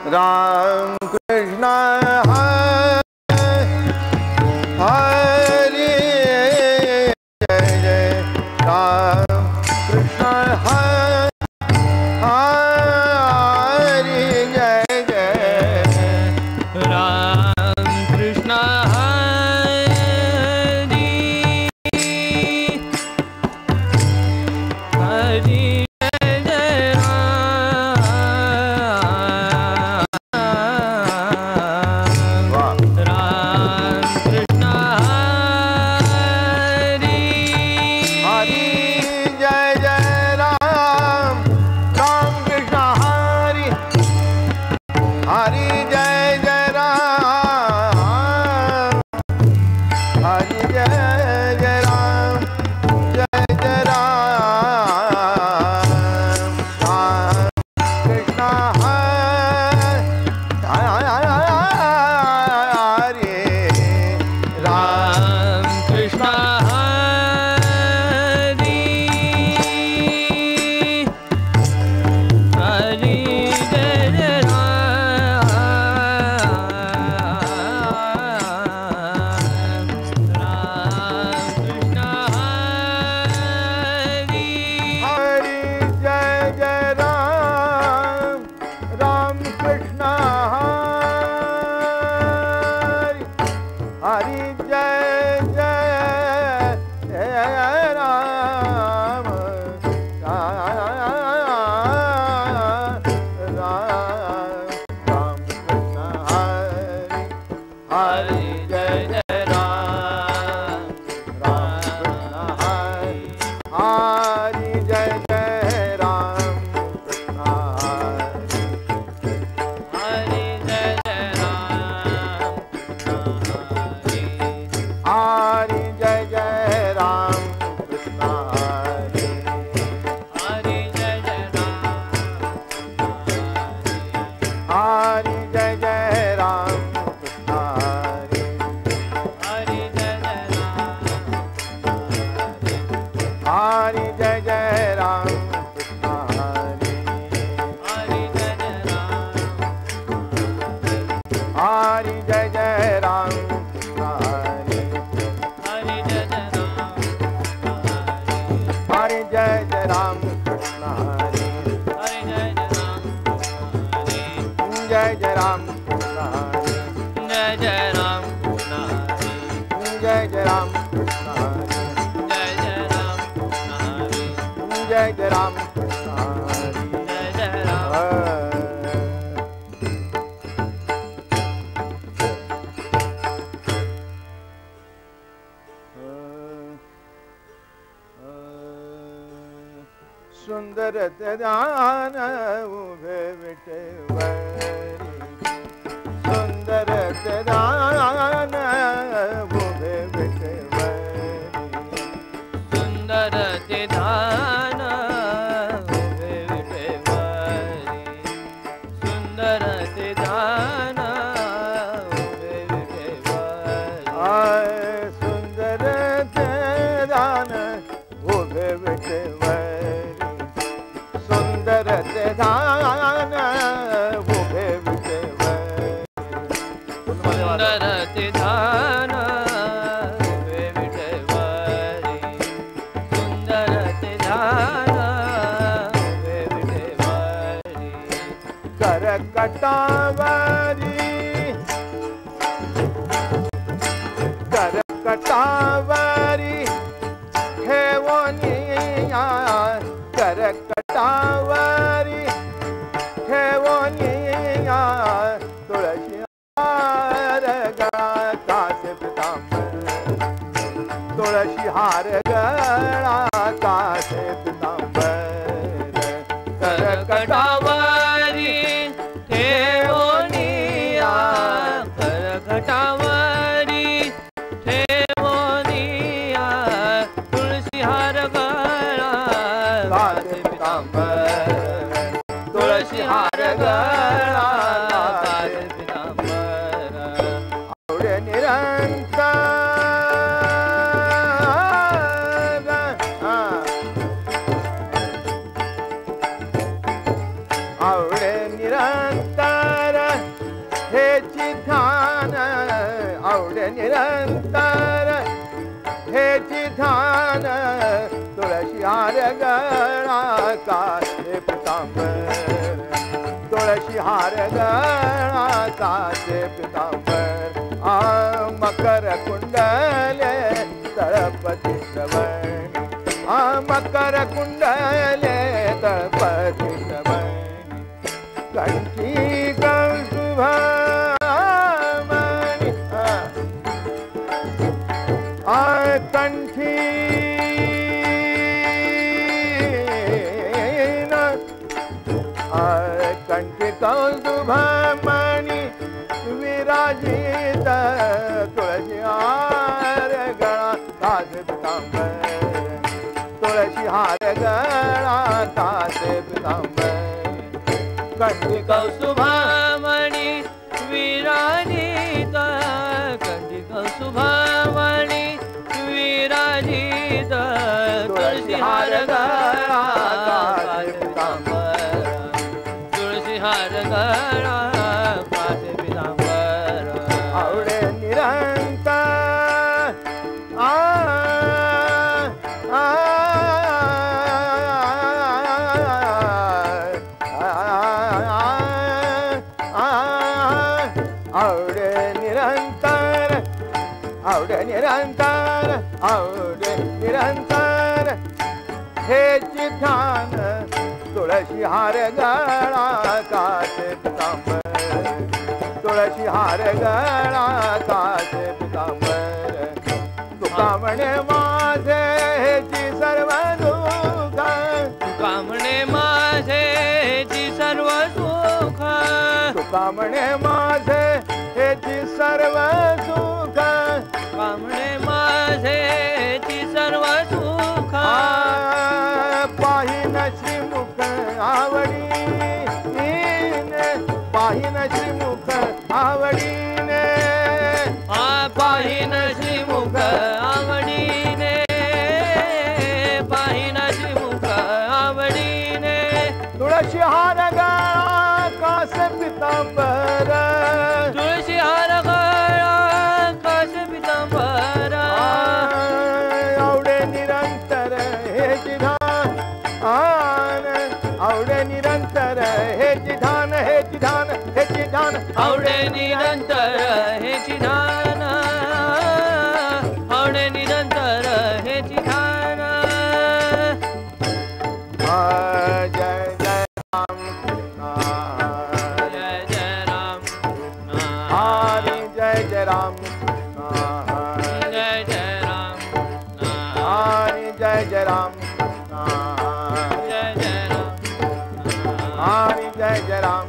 Ram Krishna Hare Hare Jai Jai Ram Krishna Hare Hare Jai Jai Ram Krishna Sundaratadana ubhe viteveri Sundaratadana ubhe viteveri Sundaratadana ubhe viteveri Sundaratadana ubhe viteveri Ay Sundaratadana ubhe viteveri Sundaratadana ubhe viteveri Sundaratadana ubhe viteveri Sundaratadana ubhe viteveri Karakatavari Karakatavari Hevoniya Karakatavari Hevoniya Tulasi Haraga Kase Pitambar Tulasi Haraga Kase Pitambar Karakatavari Hevoniya Karakatavari Hevoniya Tulsi Haraga Kase Pitambar Tulsi Haraga Kase Pitambar Aure Nirantara Aure Nirantara कासे पितांबर तुळशी हार गळा कासे पितांबर मकर कुंडले तळपती श्रवणी मकर कुंडले तळपती श्रवणी कंठी कौशुभमणि कंठी कंठी कौशुभमणि विराजित तुळशी हार गळा कासे पितांबर तुळशी हार गळा कासे पितांबर कंठी कौस्तुभामणि विराजित कंठी कौस्तुभामणि विराजित तुळशी हार गळा कासे पितांबर तुळशी हार गळा कासे पितांबर आवडे निरंतर आवडे निरंतर आवडे निरंतर आवडे निरंतर हे ध्यान तुळशी हार गळा कासे पितांबर तुळशी हार गळा कासे पितांबर तुका म्हणे माझे हेची सर्व दुःख तुका म्हणे माझे हेची सर्व सुख तुका म्हणे माझे हेची सर्व सुख तुका म्हणे माझे हेची सर्व सुख पाहिन श्रीमुख आवडीने पाहिन श्रीमुख आवडीने पाहिन श्रीमुख आवडीने पाहिन श्रीमुख आवडीने तुळशी हार गळा कासे पितांबर तुळशी हार गळा कासे पितांबर आवडे निरंतर हे ध्यान आवडे निरंतर हे ध्यान हे ध्यान हे ध्यान आवडे निरंतर हे ध्यान आवडे निरंतर हे ध्यान जय जय राम जय जय राम हरि जय जय राम जय जय राम हरि जय जय राम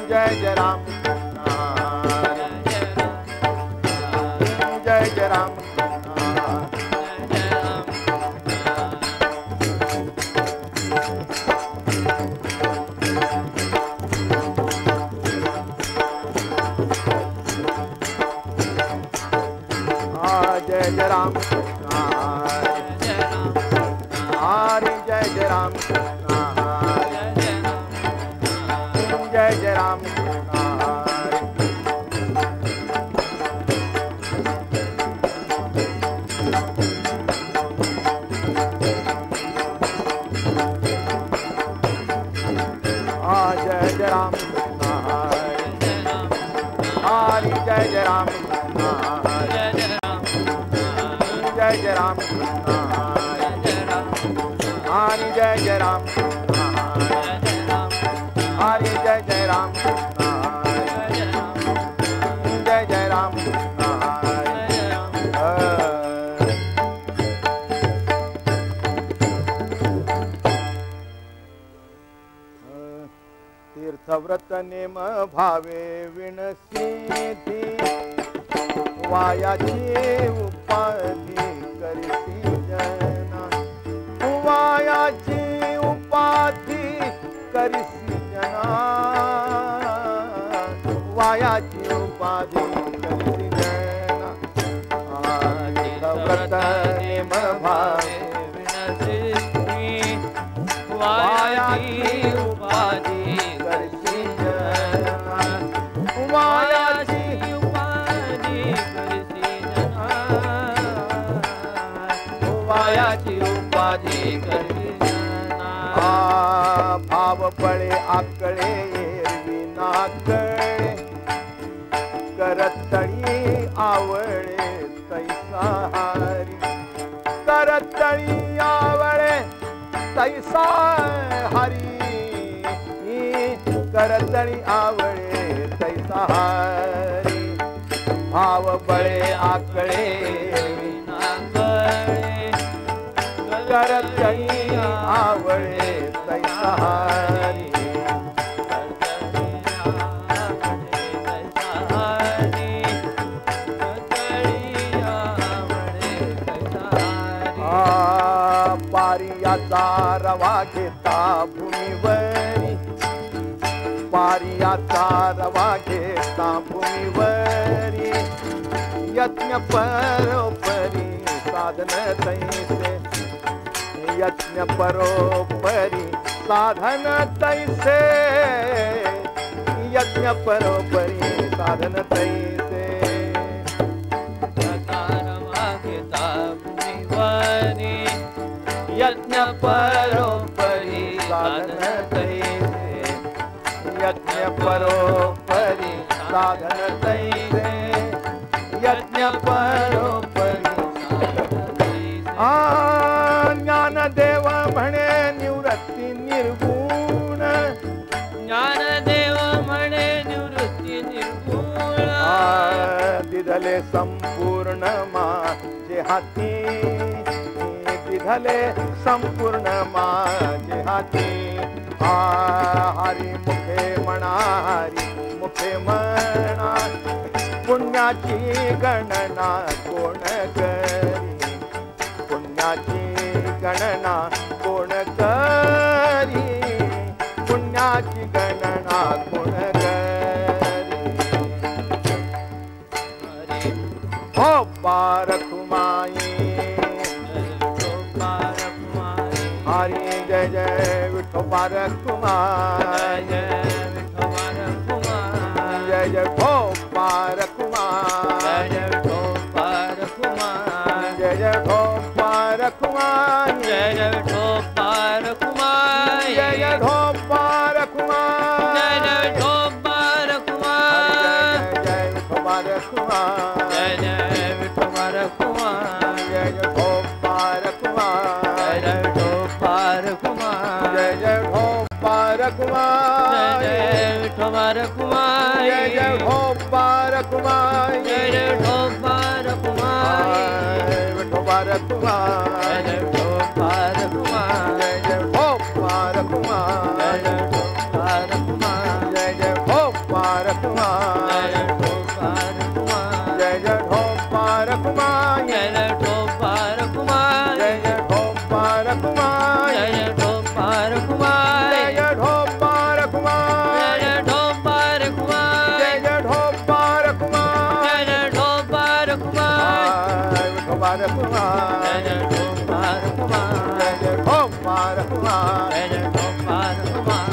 जय जय राम हरि जय जय राम जय जय राम जय जय राम जय जय राम जय जय राम हरि जय जय राम जय जय राम जय जय राम हरि जय जय राम जय जय राम हरि जय जय राम हरि जय जय राम जय जय राम तीर्थव्रत नेम भावे विणसिधी वायाची उपाधी करती जना वायाची उपाधी करसी जना वायाची उपाधी करसी जना तीर्थव्रत नेम भावे विणसिधी वायाची उपाधी करसी जना वायाची उपाधी करसी जना वाया तळी आवळे तैसा हरी भाव बळे आकळे करतळी आवळे तैसा हरी पारियाचा रवा घेता भूमीवरी पारियाचा रवा घेता भूमीवरी यज्ञ परोपरी साधन तैसे यज्ञ परोपरी साधन तैसे यज्ञ परोपरी साधन तैसे यज्ञ परोपरी साधन तैसे यज्ञ परोपरी साधन तैसे यज्ञ परोपरी ज्ञानदेव म्हणे निवृत्ती निर्गुण ज्ञानदेव म्हणे निवृत्ती निर्गुण दिधले संपूर्ण माझे हाती दिधले संपूर्ण माझे हाती हरी मुखे म्हणा हरी मुखे म्हणा पुण्याची गणना कोण करी पुण्याची गणना कोण करी पुण्याची गणना कोण करी हो पारखुमाई हरी जय जय विठोबा रखुमाई जय जय ठोबा रखुमाई जय ठोबा रखुमाई जय जय ठोबा रखुमाई जय जय ठोबा रखुमाई जय जय ठोबा रखुमाई जय जय ठोबा रखुमाई जय विठोबा रखुमाई जय जय विठोबा रखुमाई जय जय ठोबा रखुमाई जय जय ठोबा रखुमाई जय जय ठोबा रखुमाई जय जय विठोबा रखुमाई जय जय ठोबा रखुमाई जय जय ठोबा रखुमाई विठोबा रखुमाई जय जय ठोबा रखुमाई जय जय ठोबा रखुमाई जय जय ठोबा रखुमाई जय जय ठोबा रखुमाई जय जय ठोबा रखुमाई जय जय ठोबा रखुमाई जय जय ठोबा रखुमाई जय जय ठोबा रखुमाई जय जय ठोबा रखुमाई जय जय ठोबा रखुमाई जय जय ठोबा रखुमाई जय जय ठोबा रखुमाई जय जय ठोबा रखुमाई विठोबा रखुमाई जय जय ठोबा रखुमाई जय जय ठोबा रखुमाई जय जय ठोबा रखुमाई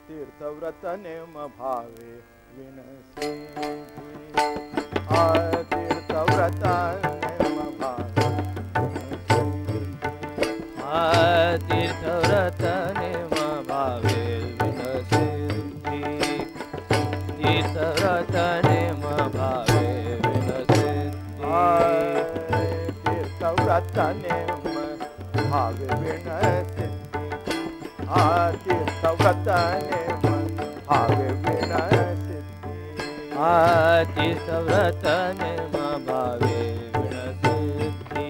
तीर्थव्रतने भावे विनसी तीर्थव्रतने भावे तीर्थव्रतने भावे विनसिद्धि तीर्थव्रतने भावे विनसिद्धि तीर्थव्रतने भावे विनसिद्धि तीर्थव्रतने भावे विनसिद्धि तीर्थव्रतने भावे विनसिद्धि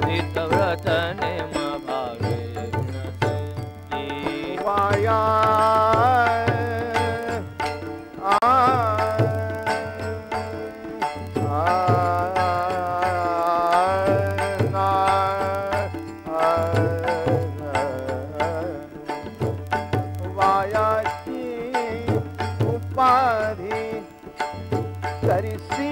तीर्थव्रतने भावे विनसिद्धि वाया उपाधि करिसी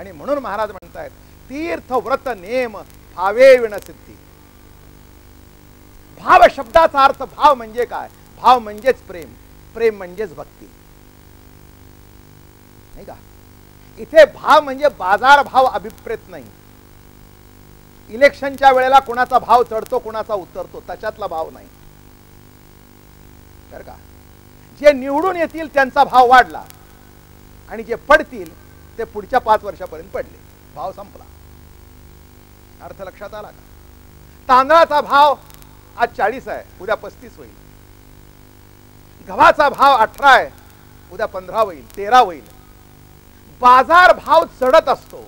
आणि म्हणून महाराज म्हणतायत तीर्थ व्रत नेम भावे विण सिद्धी. भाव शब्दाचा अर्थ भाव म्हणजे काय? भाव म्हणजेच प्रेम, प्रेम म्हणजेच भक्ती, नाही का? इथे भाव म्हणजे बाजार भाव अभिप्रेत नाही. इलेक्शनच्या वेळेला कुणाचा भाव चढतो कुणाचा उतरतो त्याच्यातला भाव नाही, तर का जे निवडून येतील त्यांचा भाव वाढला आणि जे पडतील ते पुढच्या 5 वर्षापर्यंत पडले, भाव संपला. अर्थ लक्षात आला का? तांदळाचा भाव आज 40 आहे, उद्या 35 होईल. गव्हाचा भाव 18 आहे, उद्या 15 होईल, 13 होईल. बाजार भाव चढत असतो,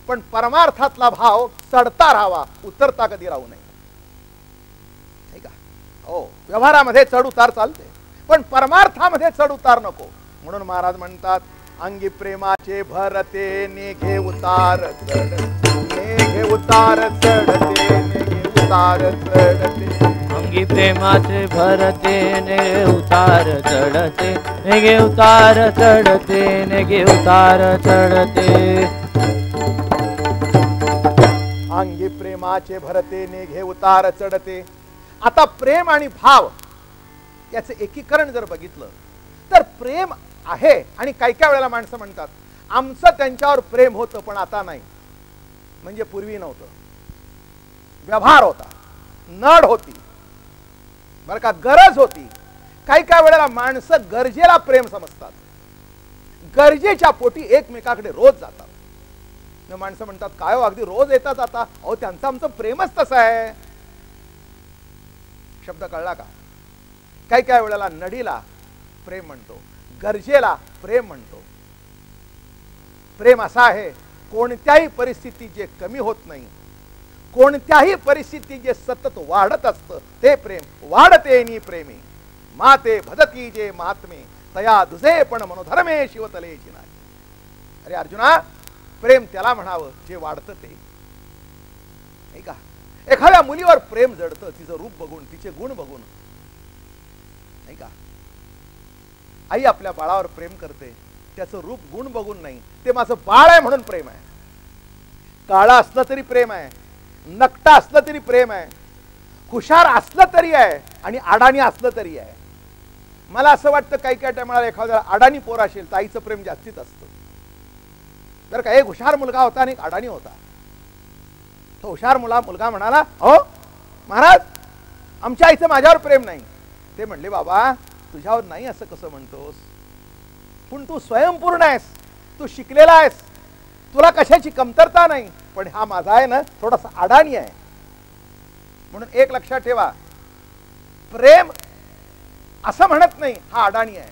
पण परमार्थातला भाव चढता राहावा, उतरता कधी राहू नये, नाही का? हो, व्यवहारामध्ये चढ उतार चालते, पण परमार्थामध्ये चढ उतार नको. म्हणून महाराज म्हणतात अंगी प्रेमाचे भरते नेघे उतार चढ, नेघे उतार चढते, नेघे उतार चढते. अंगी प्रेमाचे भरते नेगे उतार चढते, नेगे उतार चढते, नेगे उतार चढते. अंगी प्रेमाचे भरते नेघे उतार चढते. आता प्रेम आणि भाव याचे एकीकरण जर बघितलं तर प्रेम आहे, आणि काही काही वेळेला माणसं म्हणतात आमचं त्यांच्यावर प्रेम होतं पण आता नाही. म्हणजे पूर्वी नव्हतं, व्यवहार होता, नड होती, बरं का, गरज होती. काही काही वेळेला माणसं गरजेला प्रेम समजतात, गरजेच्या पोटी एकमेकाकडे रोज जातात. माणसं म्हणतात काय हो अगदी रोज येतात आता? अहो त्यांचं आमचं प्रेमच तसं आहे. शब्द कळला का? काही काही वेळेला नडीला प्रेम म्हणतो, गरजेला प्रेम म्हणतो. प्रेम असा आहे कोणत्याही परिस्थितीत जे कमी होत नाही, कोणत्याही परिस्थितीत जे सतत वाढत असतं ते प्रेम. वाढते नि प्रेमी माते भदती जे महात्मे तया दुजे पण मनोधर्मे शिवतले नाही. अरे अर्जुना, प्रेम त्याला म्हणावं जे वाढतं ते, नाही का? एखाद्या मुलीवर प्रेम जडतं तिचं रूप बघून, तिचे गुण बघून, नाही का? आई आपल्या बाळावर प्रेम करते त्याचं रूप गुण बघून नाही, ते माझं बाळ आहे म्हणून प्रेम आहे. काळा असलं तरी प्रेम आहे, नकटा असलं तरी प्रेम आहे, हुशार असलं तरी आहे आणि अडाणी असलं तरी आहे. मला असं वाटतं काही काही टायमाला एखाद्या अडाणी पोर असेल तर आईचं प्रेम जास्तीत असतं. जर का एक हुशार मुलगा होता आणि एक अडाणी होता, तो हुशार मुलगा म्हणाला हो महाराज आमच्या आईचं माझ्यावर प्रेम नाही. ते म्हणले बाबा तुझ्यावर नाही असं कसं म्हणतोस? पण तू स्वयंपूर्ण आहेस, तू शिकलेला आहेस, तुला कशाची कमतरता नाही. पण हा माझा आहे ना थोडासा अडाणी आहे. म्हणून एक लक्षात ठेवा, प्रेम असं म्हणत नाही हा अडाणी आहे,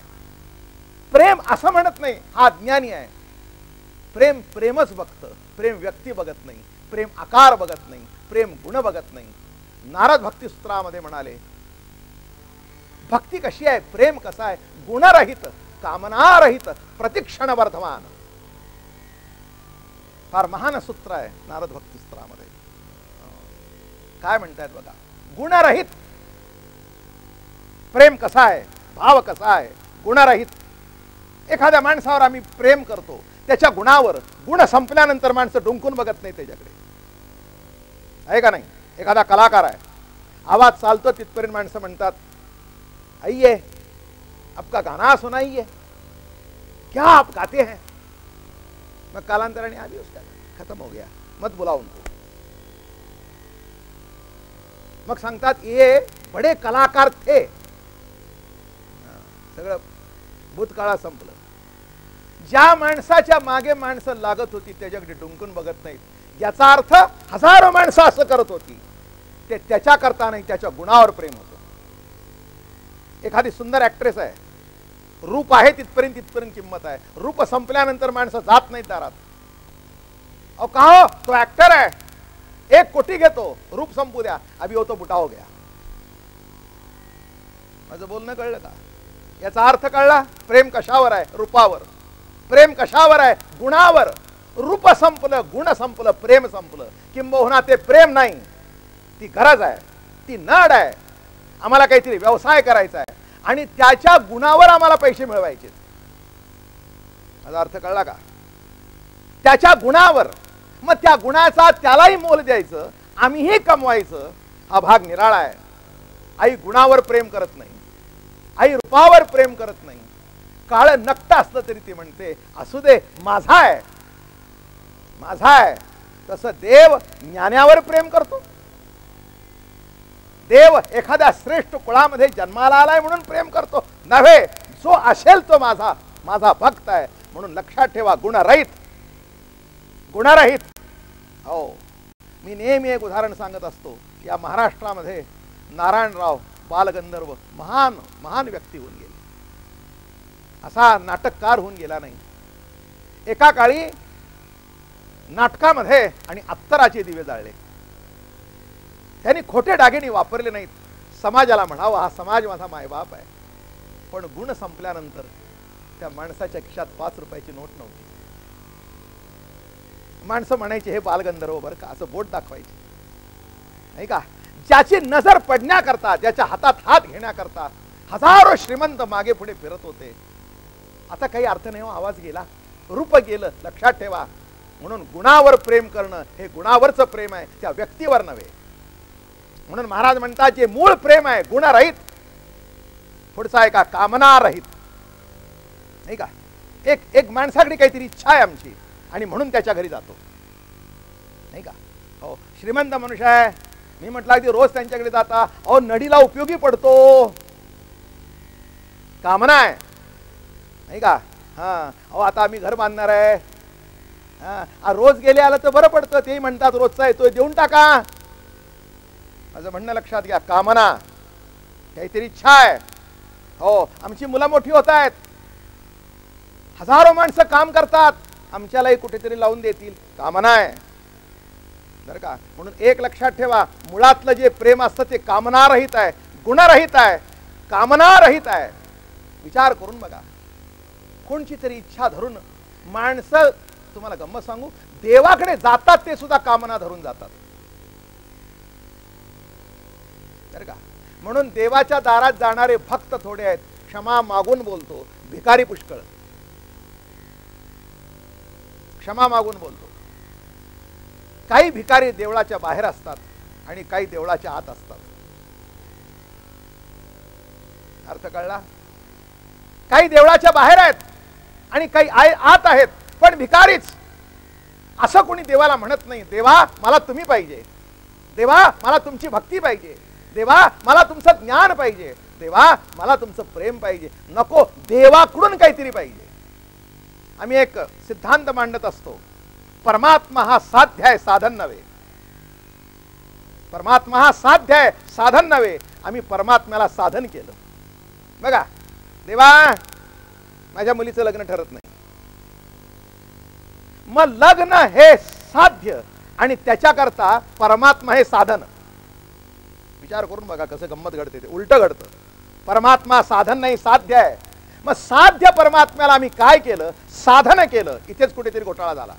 प्रेम असं म्हणत नाही हा अज्ञानी आहे. प्रेम प्रेमच बघतं, प्रेम व्यक्ती बघत नाही, प्रेम आकार बघत नाही, प्रेम गुण बघत नाही. नारद भक्तिसूत्रामध्ये म्हणाले भक्ती कशी आहे, प्रेम कसं आहे, गुणरहित कामनारहित प्रतिक्षण वर्धमान. फार महान सूत्र आहे नारद भक्तिसूत्रामध्ये. काय म्हणतायत बघा, गुणरहित प्रेम कसा आहे, भाव कसा आहे, गुणरहित. एखाद्या माणसावर आम्ही प्रेम करतो त्याच्या गुणावर, गुण संपल्यानंतर माणसं डुंकून बघत नाही त्याच्याकडे, आहे का नाही? एखादा कलाकार आहे, आवाज चालतो तिथपर्यंत माणसं म्हणतात आइए आपका गाना सुनाइए, क्या आप गाते हैं? मग कालांतराने आधी उसका खत्म हो गया, मत बुलाओ उनको. मग सांगतात ये बडे कलाकार थे. सगळं भूतकाळात संपलं. ज्या माणसाच्या मागे माणसं लागत होती त्याच्याकडे डुंकून बघत नाहीत, याचा अर्थ हजारो माणसं असं करत होती, ते त्याच्या करता नाही त्याच्या गुणावर प्रेम होतं. एखादी सुंदर ऍक्ट्रेस आहे, रूप आहे तिथपर्यंत किंमत आहे, रूप संपल्यानंतर माणसं जात नाहीत दारात. अहो का हो, तो ऍक्टर आहे, 1 कोटी घेतो, रूप संपू द्या, अभी हो तो बुटा हो गया. माझं बोलणं कळलं का? याचा अर्थ कळला? प्रेम कशावर आहे? रूपावर. प्रेम कशावर आहे? गुणावर. रूप संपलं, गुण संपलं, प्रेम संपलं. किंबहुना ते प्रेम नाही, ती गरज आहे, ती नड आहे. आम्हाला काहीतरी व्यवसाय करायचा आहे आणि त्याच्या गुणावर आम्हाला पैसे मिळवायचे. माझा अर्थ कळला का? त्याच्या गुणावर, मग त्या गुणाचा त्यालाही मोल द्यायचं, आम्हीही कमवायचं, हा भाग निराळा आहे. आई गुणावर प्रेम करत नाही, आई रूपावर प्रेम करत नाही. काळ नक्ट असलं तरी ती म्हणते असू दे, माझा आहे, माझा आहे. तसं देव ज्ञानावर प्रेम करतो. देव एखाद्या श्रेष्ठ कुळामध्ये जन्माला आलाय म्हणून प्रेम करतो नव्हे, जो असेल तो माझा माझा भक्त आहे म्हणून. लक्षात ठेवा, गुणरहित, गुणरहित. हो, मी नेहमी एक उदाहरण सांगत असतो. या महाराष्ट्रामध्ये नारायणराव बालगंधर्व महान महान व्यक्ती होऊन गेले. असा नाटककार होऊन गेला नाही. एका काळी नाटकामध्ये आणि अत्तराचे दिवे जाळले. त्यांनी खोटे दागिने वापरले नाहीत. समाजाला म्हणावं हा समाज माझा मायबाप आहे. पण गुण संपल्यानंतर त्या माणसाच्या खिशात 5 रुपयाची नोट नव्हती. माणसं म्हणायची हे बालगंधर्व बरं का, असं बोट दाखवायचे नाही का. ज्याची नजर पडण्याकरता, ज्याच्या हातात हात घेण्याकरता हजारो श्रीमंत मागे पुढे फिरत होते. आता काही अर्थ नाही हो, आवाज गेला, रूप गेलं. लक्षात ठेवा, म्हणून गुणावर प्रेम करणं हे गुणावरचं प्रेम आहे, त्या व्यक्तीवर नव्हे. म्हणून महाराज म्हणतात जे मूळ प्रेम आहे गुणरहित, पुढचा आहे का कामनारहित, नाही का. एक माणसाकडे काहीतरी इच्छा आहे आमची आणि म्हणून त्याच्या घरी जातो, नाही का. हो, श्रीमंत मनुष्य आहे, मी म्हटलं की रोज त्यांच्याकडे जाता, अहो नडीला उपयोगी पडतो, कामना आहे, नाही का. हा, अहो आता आम्ही घर बांधणार आहे, हा रोज गेले आलं तर बरं पडतं. तेही म्हणतात रोजचा येतोय देऊन टाका. माझं म्हणणं लक्षात घ्या, कामना, काहीतरी इच्छा आहे. हो, आमची मुलं मोठी होत आहेत, हजारो माणसं काम करतात, आमच्यालाही कुठेतरी लावून देतील, कामना आहे बरं का. म्हणून एक लक्षात ठेवा, मुळातलं जे प्रेम असतं ते कामनारहित आहे, गुणरहित आहे, कामनारहित आहे. विचार करून बघा, कोणची तरी इच्छा धरून माणसं, तुम्हाला गंमत सांगू, देवाकडे जातात ते सुद्धा कामना धरून जातात बरं का. म्हणून देवाच्या दारात जाणारे भक्त थोडे आहेत, क्षमा मागून बोलतो, भिकारी पुष्कळ, क्षमा मागून बोलतो. काही भिकारी देवळाच्या बाहेर असतात आणि काही देवळाच्या आत असतात. अर्थ कळला? काही देवळाच्या बाहेर आहेत आणि काही आत आहेत, पण भिकारीच. असं कोणी देवाला म्हणत नाही, देवा मला तुम्ही पाहिजे, देवा मला तुमची भक्ती पाहिजे, देवा मला तुमचं ज्ञान पाहिजे, देवा मला तुमचं प्रेम पाहिजे. नको, देवाकडून काहीतरी पाहिजे. आम्ही एक सिद्धांत मांडत असतो, परमात्मा हा साध्य आहे, साधन नव्हे. परमात्मा हा साध्य आहे, साधन नव्हे. आम्ही परमात्म्याला साधन केलं. बघा, देवा माझ्या मुलीचं लग्न ठरत नाही, मग लग्न हे साध्य आणि त्याच्याकरता परमात्मा हे साधन. विचार करून बघा कसं गंमत घडते, ते उलट घडतं. परमात्मा साधन नाही, साध्य आहे. मग साध्य परमात्म्याला आम्ही काय केलं, साधन केलं. इथेच कुठेतरी घोटाळा झाला.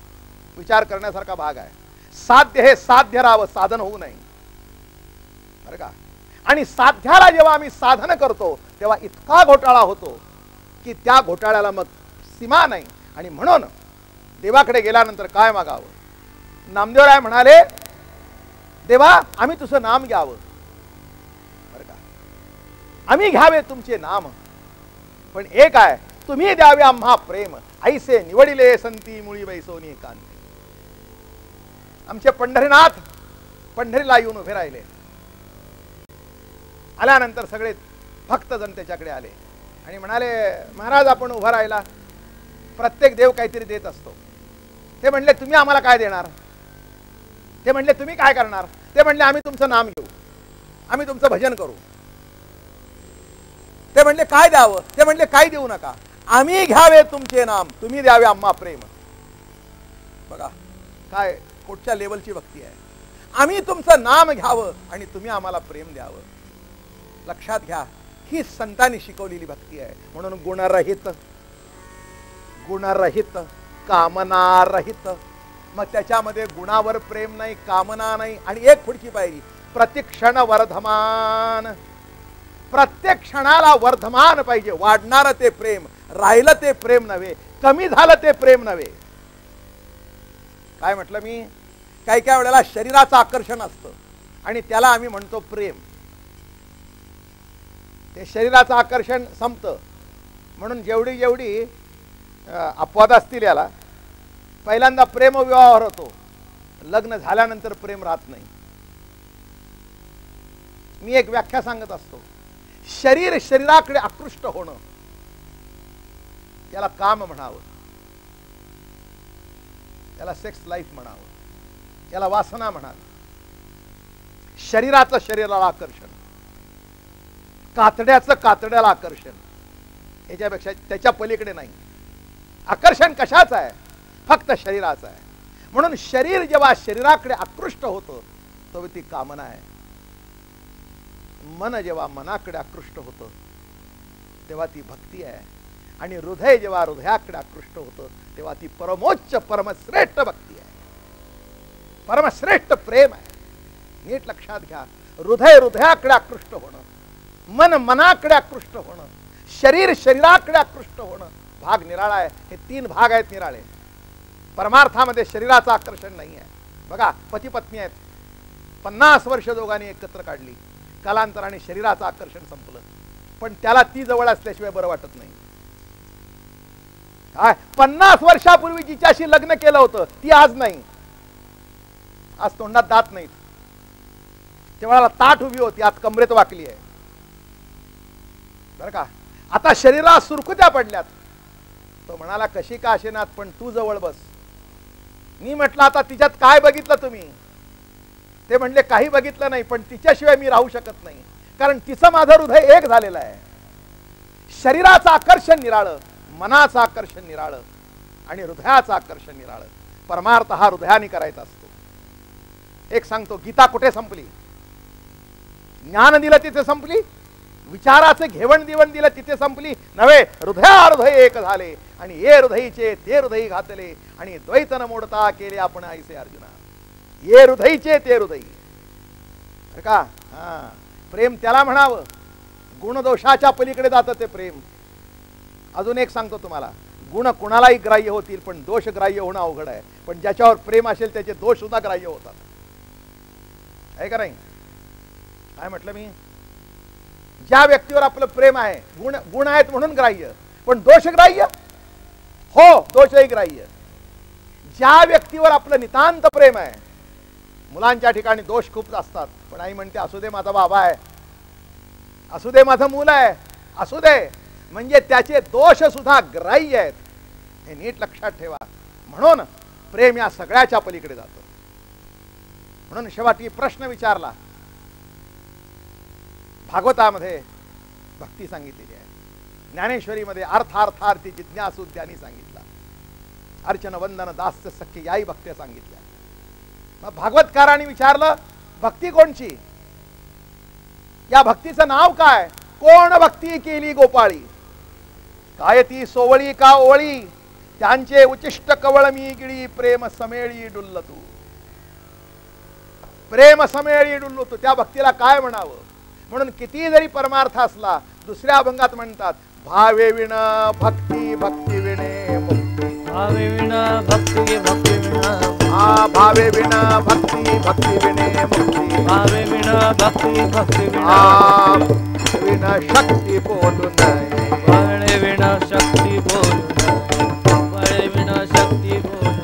विचार करण्यासारखा भाग आहे. साध्य हे साध्य राहावं, साधन होऊ नये बरं का. आणि साध्याला जेव्हा आम्ही साधन करतो तेव्हा इतका घोटाळा होतो की त्या घोटाळ्याला मग सीमा नाही. आणि म्हणून देवाकडे गेल्यानंतर काय मागावं. नामदेवराय म्हणाले, देवा आम्ही तुझं नाम घ्यावं बरं का, आम्ही घ्यावे तुमचे नाम, पण एक आहे, तुम्ही द्यावे आम्हा प्रेम, ऐसे निवडिले संती मुळी बैसोनी एकांती. आमचे पंढरीनाथ पंढरीला येऊन उभे राहिले. आल्यानंतर सगळे भक्तजन त्याच्याकडे आले आणि म्हणाले, महाराज आपण उभा राहिला, प्रत्येक देव काहीतरी देत असतो. ते म्हणले तुम्ही आम्हाला काय देणार. ते म्हणले तुम्ही काय करणार. ते म्हणले आम्ही तुमचं नाम घेऊ, आम्ही तुमचं भजन करू. ते म्हणले काय द्यावं. ते म्हणले काही देऊ नका, आम्ही घ्यावे तुमचे नाम, तुम्ही द्यावे आम्हा प्रेम. बघा काय कुठच्या लेवलची भक्ती आहे. आम्ही तुमचं नाम घ्यावं आणि तुम्ही आम्हाला प्रेम द्यावं. लक्षात घ्या, ही संतांनी शिकवलेली भक्ती आहे. म्हणून गुणरहित, गुणरहित, कामनारहित. मग त्याच्यामध्ये गुणावर प्रेम नाही, कामना नाही. आणि एक पुढची पायरी, प्रतिक्षण वर्धमान. प्रत्येक क्षणाला वर्धमान पाहिजे, वाढणारं ते प्रेम, राहिलं ते प्रेम नव्हे, कमी झालं ते प्रेम नव्हे. काय म्हटलं मी? काही काही वेळेला शरीराचं आकर्षण असतं आणि त्याला आम्ही म्हणतो प्रेम. ते शरीराचं आकर्षण संपतं. म्हणून जेवढी जेवढी अपवाद असतील याला, पहिल्यांदा प्रेमविवाहावर होतो, लग्न झाल्यानंतर प्रेम राहत नाही. मी एक व्याख्या सांगत असतो, शरीर शरीराकडे आकृष्ट होणं त्याला काम म्हणावं, त्याला सेक्स लाईफ म्हणावं, त्याला वासना म्हणावी. शरीराचं शरीराला आकर्षण, कातड्याचं कातड्याला आकर्षण, याच्यापेक्षा त्याच्या पलीकडे नाही. आकर्षण कशाचं आहे? फक्त शरीराचं आहे. म्हणून शरीर जेव्हा शरीराकडे आकृष्ट होतं तेव्हा ती कामना आहे. मन जेव्हा मनाकडे आकृष्ट होतं तेव्हा ती भक्ती आहे. आणि हृदय जेव्हा हृदयाकडे आकृष्ट होतं तेव्हा ती परमोच्च परमश्रेष्ठ भक्ती आहे, परमश्रेष्ठ प्रेम आहे. नीट लक्षात घ्या. हृदय हृदयाकडे आकृष्ट होणं, मन मनाकडे आकृष्ट होणं, शरीर शरीराकडे आकृष्ट होणं भाग निराळा आहे. हे 3 भाग आहेत निराळे. परमार्थामध्ये शरीराचं आकर्षण नाही आहे. बघा, पती पत्नी आहेत, 50 वर्ष दोघांनी एकत्र काढली, कालांतराने शरीराचं आकर्षण संपलं, पण त्याला ती जवळ असल्याशिवाय बरं वाटत नाही. 50 वर्षापूर्वी जिच्याशी लग्न केलं होतं ती आज नाही. आज तोंडात दात नाहीत, तेव्हा ताट उभी होती, आज कमरेत वाकली आहे. बरं का? आता शरीरात सुरकुत्या पडल्यात. तो म्हणाला कशी का असेनात पण तू जवळ बस. मी म्हटलं आता तिच्यात काय बघितलं तुम्ही? ते म्हणले काही बघितलं नाही, पण तिच्याशिवाय मी राहू शकत नाही, कारण तिचं माझं हृदय एक झालेलं आहे. शरीराचं आकर्षण निराळं, मनाचं आकर्षण निराळं आणि हृदयाचं आकर्षण निराळं. परमार्थ हा हृदयाने करायचा असतो. एक सांगतो, गीता कुठे संपली? ज्ञान दिलं तिथे संपली, विचाराचे घेवण दिवण दिलं तिथे संपली नव्हे. हृदय एक झाले आणि ये हृदयीचे ते हृदयी घातले आणि द्वैत न मोडता केले आपण ऐसे अर्जुना. ये हृदयीचे ते हृदयी. का? प्रेम त्याला म्हणावं, गुणदोषाच्या पलीकडे जातं ते प्रेम. अजून एक सांगतो तुम्हाला, गुण कुणालाही ग्राह्य होतील पण दोष ग्राह्य होणं अवघड आहे. पण ज्याच्यावर प्रेम असेल त्याचे दोष सुद्धा ग्राह्य होतात. आहे का नाही? काय म्हटलं मी? ज्या व्यक्तीवर आपलं प्रेम आहे, गुण आहेत म्हणून ग्राह्य, पण दोष ग्राह्य? हो, दोषही ग्राह्य. ज्या व्यक्तीवर आपलं नितांत प्रेम आहे, मुलांच्या ठिकाणी दोष खूप असतात, पण आई म्हणते असू दे माझा बाबा आहे, असू दे माझं मूल आहे, असू दे, म्हणजे त्याचे दोष सुद्धा ग्राह्य आहेत. हे नीट लक्षात ठेवा. म्हणून प्रेम या सगळ्याच्या पलीकडे जातं. म्हणून शेवटी प्रश्न विचारला, भागवतामध्ये भक्ती सांगितलेली आहे, ज्ञानेश्वरीमध्ये अर्थार्थार्थी जिज्ञासू ज्ञानी सांगितला, अर्चन वंदन दास्य सख्य याही भक्त्या सांगितल्या. मग भागवतकारांनी विचारलं भक्ती कोणची? या भक्तीचं नाव काय? कोण भक्ती केली गोपाळी, काय ती सोवळी का ओळी, त्यांचे उचिष्ट कवळ मी गिळी, प्रेम समेळी डुल्ल तू. प्रेम समेळी डुल्ल तू, त्या भक्तीला काय म्हणावं? म्हणून किती जरी परमार्थ असला, दुसऱ्या अभंगात म्हणतात भावे विण भक्ती, भक्ती विणे मुक्ती. भावे विण भक्ती, भक्ती विण भावे विण भक्ती, भक्ती विणे मुक्ती. भावे विण भक्ती, भक्ती विण शक्ती बोलू नये. बळे विण शक्ती बोलू नये, बळे विण शक्ती बोलू.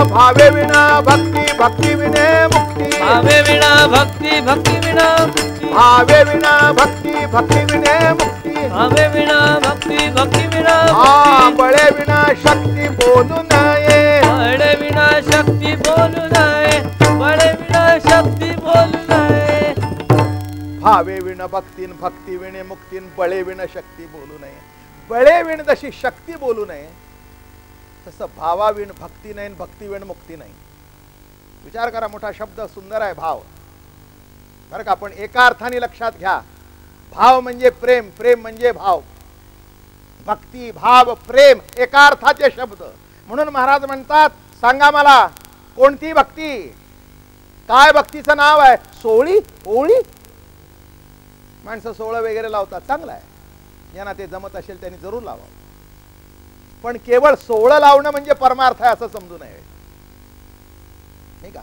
भावे विण भक्ती, भक्ती विणे मुक्ती. भावे विण भक्ती, भक्ती विण मुक्ती. भावे विण भक्ती, भक्ती विणे मुक्ती. भावे विण भक्ती, भक्ती विण बळे विण शक्ती बोलू नये. बळे विण शक्ती बोलू नये, बळे विण शक्ती बोलू नये. भावे विण भक्तीन, भक्ती विणे मुक्तीन, बळे विण शक्ती बोलू नये. बळे विण जशी शक्ती बोलू नये तसं भावाविण भक्ती नाही, भक्ती विण मुक्ती नाही. विचार करा, मोठा शब्द सुंदर आहे भाव, बरं का? पण एका अर्थाने लक्षात घ्या, भाव म्हणजे प्रेम, प्रेम म्हणजे भाव. भक्ती, भाव, प्रेम एका अर्थाचे शब्द. म्हणून महाराज म्हणतात सांगा मला कोणती भक्ती, काय भक्तीचं नाव आहे? सोळी, ओळी. माणसं सोहळं वगैरे लावतात, चांगलं आहे, ज्यांना ते जमत असेल त्यांनी जरूर लावावं. पण केवळ सोहळं लावणं म्हणजे परमार्थ आहे असं समजू नये. नाही का?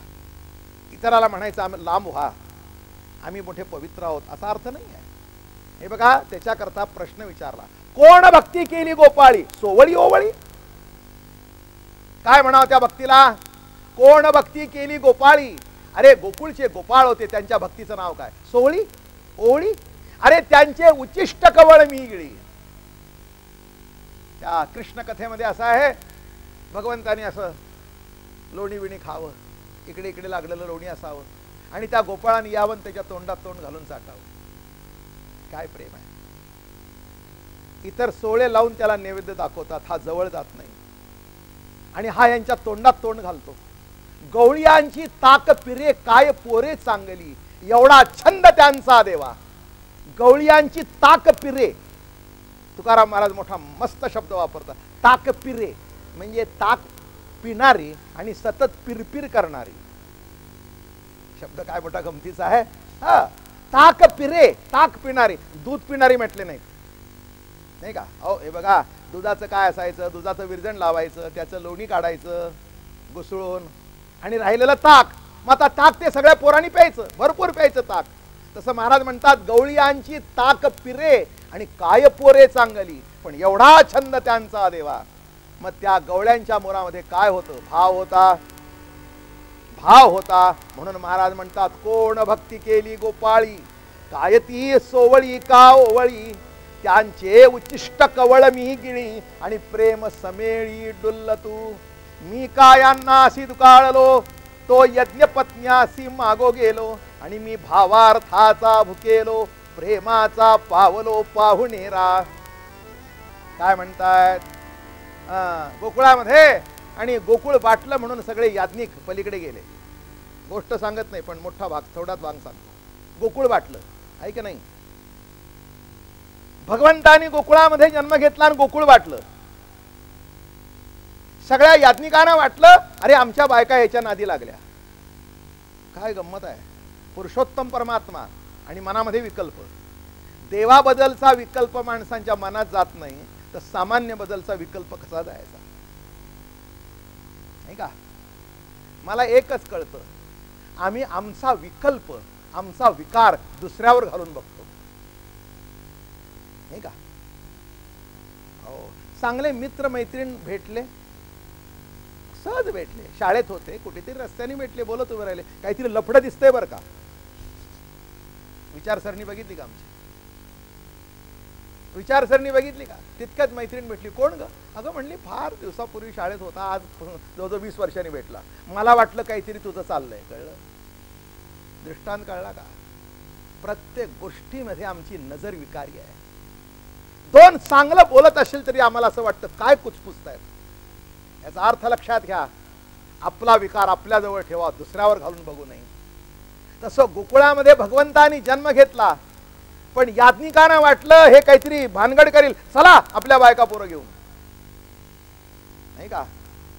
इतराला म्हणायचं आम्ही लांब व्हा, आम्ही मोठे पवित्र आहोत, असा अर्थ नाही आहे. हे बघा, त्याच्याकरता प्रश्न विचारला, कोण भक्ती केली गोपाळी, सोवळी ओवळी? काय म्हणावं त्या भक्तीला? कोण भक्ती केली गोपाळी? अरे गोकुळचे गोपाळ होते, त्यांच्या भक्तीचं नाव काय? सोवळी ओवळी? अरे त्यांचे उच्चिष्ट कवळ मी गिळी. त्या कृष्ण कथेमध्ये असं आहे, भगवंतानी असं लोणी विणी खावं, इकडे इकडे लागलेलं लोणी असावं, आणि त्या गोपाळाने यावं, त्याच्या तोंडात तोंड घालून चाटावं. काय प्रेम आहे! इतर सोळे लावून त्याला नैवेद्य दाखवतात, हा जवळ जात नाही, आणि हा यांच्या तोंडात तोंड घालतो. गवळियांची ताक पिरे काय पोरे चांगली, एवढा छंद त्यांचा देवा. गवळियांची ताक पिरे, तुकाराम महाराज मोठा मस्त शब्द वापरतात. ताक पिरे म्हणजे ताक पिणारी आणि सतत पिरपिर करणारी. शब्द काय मोठा गमतीचा आहे. हा, ताक पिरे, ताक पिणारी, दूध पिणारी म्हटले नाही का? अहो हे बघा, दुधाचं काय असायचं, दुधाचं विरजण लावायचं, त्याचं लोणी काढायचं घुसळून, आणि राहिलेलं ताक. मग आता ताक ते सगळ्या पोरांनी प्यायचं, भरपूर प्यायचं ताक. तसं महाराज म्हणतात, गवळियांची ताक पिरे आणि काय पोरे चांगली, पण एवढा छंद त्यांचा देवा. मग त्या गवळ्यांच्या मोरामध्ये काय होतं? भाव होता, भाव होता. म्हणून महाराज म्हणतात, कोण भक्ती केली गोपाळी, काय ती सोवळी का ओवळी, त्यांचे उच्चिष्ट कवळ मी गिळी, आणि प्रेम समेळी डुल्ल तू. मी कायांनासी दुकाळलो, तो यज्ञपत्न्यासी मागो गेलो, आणि मी भावार्थाचा भुकेलो, प्रेमाचा पावलो पाहुणेरा. काय म्हणतायत? गोकुळामध्ये, आणि गोकुळ बाटलं म्हणून सगळे याज्ञिक पलीकडे गेले. गोष्ट सांगत नाही, पण मोठा भाग, थोडाच भाग सांगतो. गोकुळ बाटलं आहे की नाही? भगवंतानी गोकुळामध्ये जन्म घेतला आणि गोकुळ वाटलं. सगळ्या याज्ञिकांना वाटलं, अरे आमच्या बायका याच्या नादी लागल्या. काय गंमत आहे! पुरुषोत्तम परमात्मा आणि मनामध्ये विकल्प. देवाबद्दलचा विकल्प माणसांच्या मनात जात नाही, तर सामान्य बदलचा विकल्प कसा जायचा? नाही का? मला एकच कळतं, आम्ही आमचा विकल्प, आमचा विकार दुसऱ्यावर घालून बघतो. नाही का? हो, चांगले मित्र मैत्रीण भेटले, सहज भेटले, शाळेत होते, कुठेतरी रस्त्याने भेटले, बोलत उभे राहिले, काहीतरी लफडं दिसतंय बरं का. विचारसरणी बघितली का आमची? विचारसरणी बघितली का? तितक्यात मैत्रीण भेटली. कोण ग? अगं म्हणली, फार दिवसापूर्वी शाळेत होता, आज जवळजवळ 20 वर्षांनी भेटला. मला वाटलं काहीतरी तुझं चाललंय. कळलं? दृष्टांत कळला का? प्रत्येक गोष्टीमध्ये आमची नजर विकारी आहे. दोन चांगलं बोलत असेल तरी आम्हाला असं वाटतं, काय कुचपुचतायत. याचा अर्थ लक्षात घ्या, आपला विकार आपल्या जवळ ठेवा, दुसऱ्यावर घालून बघू नये. तसं गोकुळामध्ये भगवंतानी जन्म घेतला, पण याज्ञिकांना वाटलं हे काहीतरी भानगड करील, चला आपल्या बायका पोरं घेऊन. नाही का?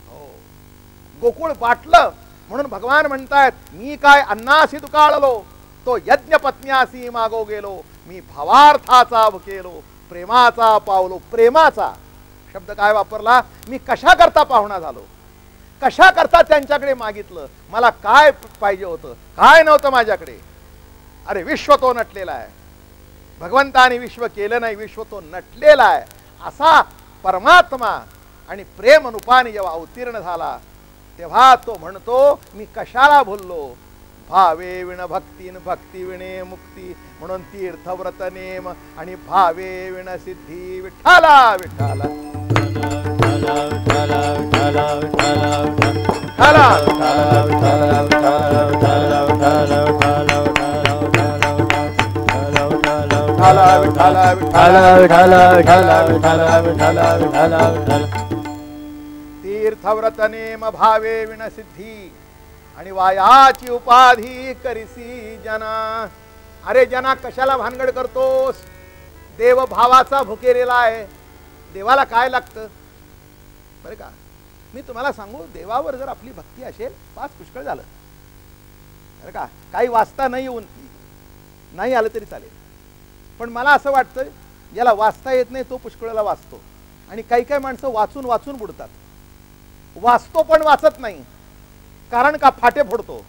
हो, गोकुळ वाटलं. म्हणून भगवान म्हणतायत, मी काय अन्नासी दुकाळलो, तो यज्ञ पत्न्यासी मागो गेलो, मी भावार्थाचा भुकेलो, प्रेमाचा पावलो. प्रेमाचा शब्द काय वापरला? मी कशा करता पाहुणा झालो, कशा करता त्यांच्याकडे मागितलं, मला काय पाहिजे होतं, काय नव्हतं माझ्याकडे. अरे विश्व तो नटलेला आहे, भगवंताने विश्व केलं नाही, विश्व तो नटलेला आहे. असा परमात्मा आणि प्रेम रूपाने जेव्हा अवतीर्ण झाला, तेव्हा तो म्हणतो, मी कशाला भुललो. भावे विण भक्तीन भक्ती विणे मुक्ती, म्हणून तीर्थव्रत नेम आणि भावे विण सिद्धी. विठ्ठला विठ्ठला तीर्थव्रत नेम भावे विण सिद्धी, आणि वायाची उपाधी करिसी जना. अरे जना, कशाला भानगड करतोस? देव भावाचा भुकेलेला आहे. देवाला काय लागतं बरं का? मी तुम्हाला सांगू, देवावर जर आपली भक्ती असेल, पाच पुष्कळ झालं बरं का. काही वाचता नाही येऊन नाही आलं तरी चालेल, पण मला असं वाटतं, ज्याला वाचता येत नाही तो पुष्कळाला वाचतो. आणि काही काही माणसं वाचून वाचून बुडतात, वाचतो पण वाचत नाही. कारण का फाटे फोडतो,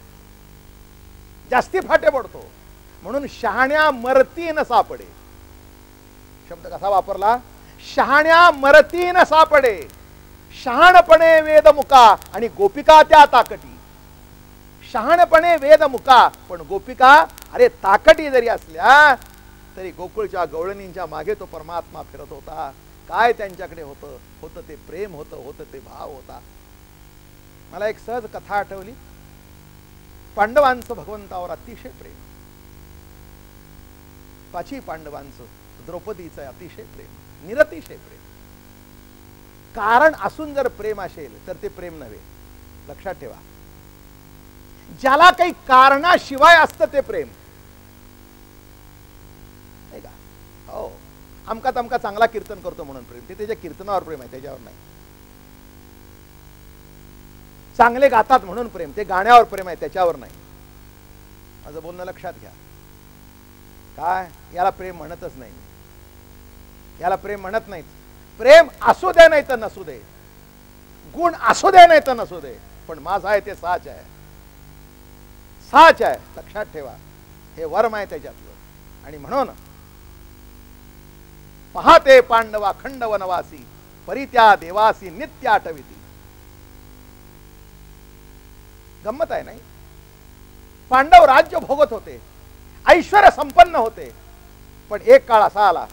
जास्ती फाटे फोडतो. म्हणून शहाण्या मरती न सापडे. शब्द कसा वापरला? शहाण्या मरती न सापडे. शहाणपणे वेदमुका आणि गोपिका त्या ताकटी. शहाणपणे वेदमुका, पण गोपिका अरे ताकटी जरी असल्या तरी गोकुळच्या गवळणींच्या मागे तो परमात्मा फिरत होता. काय त्यांच्याकडे होतं? होतं ते प्रेम होतं, होतं ते भाव होता. मला एक सहज कथा आठवली. पांडवांचं भगवंतावर अतिशय प्रेम. 5 पांडवांचं द्रौपदीचं अतिशय प्रेम, निरतिशय प्रेम. कारण असून जर प्रेम असेल तर ते प्रेम नव्हे. लक्षात ठेवा, ज्याला काही कारणाशिवाय असतं ते प्रेम नाही का? हो, अमका तमका चांगला कीर्तन करतो म्हणून प्रेम, ते त्याच्या कीर्तनावर प्रेम आहे, त्याच्यावर नाही. चांगले गातात म्हणून प्रेम, ते गाण्यावर प्रेम आहे, त्याच्यावर नाही. माझं बोलणं लक्षात घ्या. काय याला प्रेम म्हणतच नाही, याला प्रेम म्हणत नाहीत. प्रेम असू दे नाही तर नसू दे, गुण असू दे नाही तर नसू दे, पण माझा आहे ते साच आहे, साच आहे. लक्षात ठेवा, हे वर्म आहे त्याच्यातलं. आणि म्हणून पाहते पांडवा खंड वनवासी, परित्या देवासी नित्य आठविती. गंमत आहे नाही? पांडव राज्य भोगत होते, ऐश्वर्य संपन्न होते, पण एक काळ असा आला,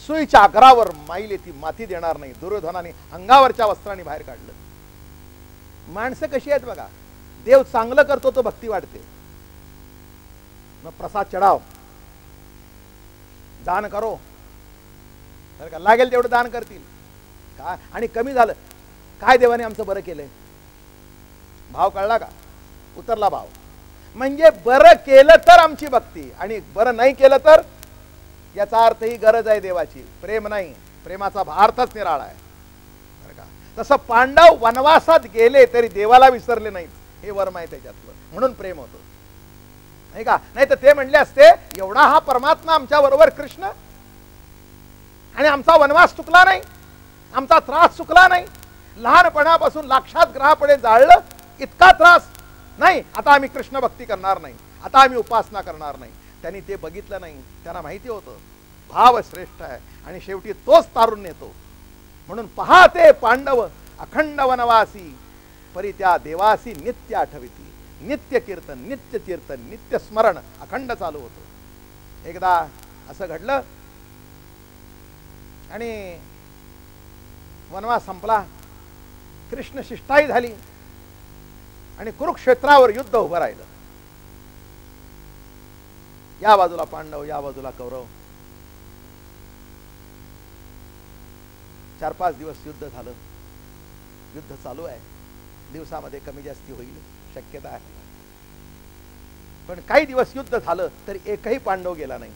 सुईच्या अग्रावर माईले ती माती देणार नाही. दुर्योधनाने अंगावरच्या वस्त्राने बाहेर काढलं. माणसं कशी आहेत बघा, देव चांगलं करतो तो भक्ती वाढते. मग प्रसाद चढाव, दान करो, तर का लागेल तेवढं दान करतील का? आणि कमी झालं काय देवाने आमचं बरं केलंय. भाव कळला का? उतरला भाव. म्हणजे बरं केलं तर आमची भक्ती, आणि बरं नाही केलं तर याचा अर्थ ही गरज आहे देवाची, प्रेम नाही. प्रेमाचा अर्थच निराळा आहे बरं का? तसं पांडव वनवासात गेले तरी देवाला विसरले नाहीत, हे वर्म आहे त्याच्यातलं, म्हणून प्रेम होतं नाही का? नाही तर ते म्हणले असते एवढा हा परमात्मा आमच्या बरोबर कृष्ण, आणि आमचा वनवास चुकला नाही, आमचा त्रास चुकला नाही, लहानपणापासून लाक्षात ग्रहापुढे जाळलं, इतका त्रास नाही, आता आम्ही कृष्ण भक्ती करणार नाही, आता आम्ही उपासना करणार नाही. त्यांनी ते बघितलं नाही. त्यांना माहिती होतं भाव श्रेष्ठ आहे, आणि शेवटी तोच तारून नेतो. म्हणून पाहते पांडव अखंड वनवासी, परित्या देवासी नित्य आठविती. नित्य कीर्तन, नित्य कीर्तन, नित्य स्मरण अखंड चालू होतं. एकदा असं घडलं आणि वनवास संपला, कृष्ण शिष्टाई झाली आणि कुरुक्षेत्रावर युद्ध उभं राहिलं. या बाजूला पांडव, या बाजूला कौरव. 4-5 दिवस युद्ध झालं. युद्ध चालू आहे, दिवसामध्ये कमी जास्ती होईल शक्यता आहे. पण काही दिवस युद्ध झालं तरी एकही पांडव गेला नाही,